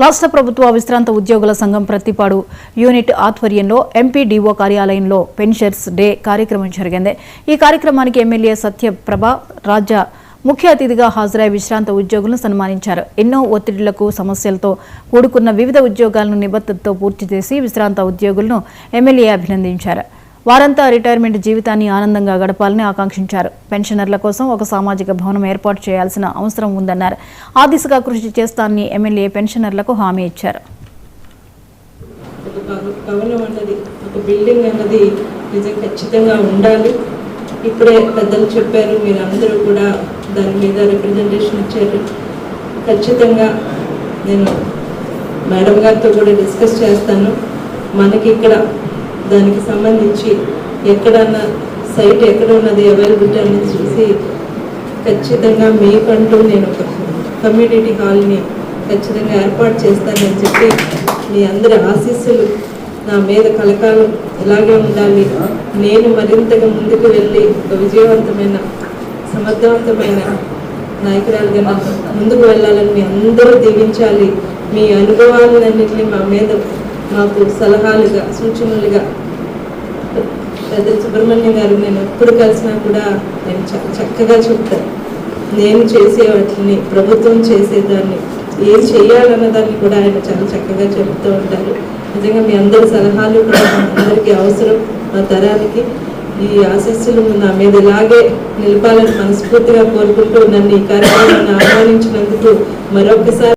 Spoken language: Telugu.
రాష్ట్ర ప్రభుత్వ విశ్రాంత ఉద్యోగుల సంఘం ప్రతిపాడు యూనిట్ ఆధ్వర్యంలో ఎంపీడీఓ కార్యాలయంలో పెన్షనర్స్ డే కార్యక్రమం జరిగింది. ఈ కార్యక్రమానికి ఎమ్మెల్యే సత్యప్రభ రాజా ముఖ్య అతిథిగా హాజరై విశ్రాంత ఉద్యోగులను సన్మానించారు. ఎన్నో ఒత్తిడులకు సమస్యలతో కూడుకున్న వివిధ ఉద్యోగాలను నిబద్ధతతో పూర్తి చేసి విశ్రాంత ఉద్యోగులను ఎమ్మెల్యే అభినందించారు. వారంతా రిటైర్మెంట్ జీవితాన్ని ఆనందంగా గడపాలని ఆకాంక్షించారు. పెన్షనర్ల కోసం ఒక సామాజిక భవనం ఏర్పాటు చేయాల్సిన అవసరం ఉందన్నారు. ఆ దిశగా కృషి చేస్తానని ఎమ్మెల్యే పెన్షనర్లకు హామీ ఇచ్చారు. ఖచ్చితంగా ఉండాలి. ఇప్పుడే పెద్దలు చెప్పారు, మీరు అందరూ కూడా దాని మీద రిప్రజెంటేషన్ ఇచ్చారు. ఖచ్చితంగా నేను మేడం గారితో కూడా డిస్కస్ చేస్తాను. మనకి ఇక్కడ దానికి సంబంధించి ఎక్కడన్నా సైట్ ఎక్కడ ఉన్నది అవైలబిలిటీ అనేది చూసి ఖచ్చితంగా మీకంటూ నేను ఒక కమ్యూనిటీ హాల్ని ఖచ్చితంగా ఏర్పాటు చేస్తానని చెప్పి మీ అందరి ఆశీస్సులు నా మీద కలకాలం ఇలాగే ఉండాలి. నేను మరింతగా ముందుకు వెళ్ళి ఒక విజయవంతమైన సమర్థవంతమైన నాయకురాలుగా ముందుకు వెళ్ళాలని మీ అందరూ దీవించాలి. మీ అనుభవాలన్నింటినీ మా మీద మాకు సలహాలుగా సూచనలుగా పెద్ద సుబ్రహ్మణ్యం గారు నేను ఎప్పుడు కలిసినా కూడా నేను చక్కగా చెప్తాను. నేను చేసే వాటిని ప్రభుత్వం చేసేదాన్ని ఏం చేయాలన్న దాన్ని కూడా ఆయన చాలా చక్కగా చెప్తూ ఉంటారు. నిజంగా మీ అందరి సలహాలు కూడా అందరికీ అవసరం. మా తరానికి ఈ ఆశీస్సులు నా మీద ఇలాగే నిలపాలని మనస్ఫూర్తిగా కోరుకుంటూ నన్ను ఈ కార్యక్రమాన్ని ఆహ్వానించినందుకు మరొకసారి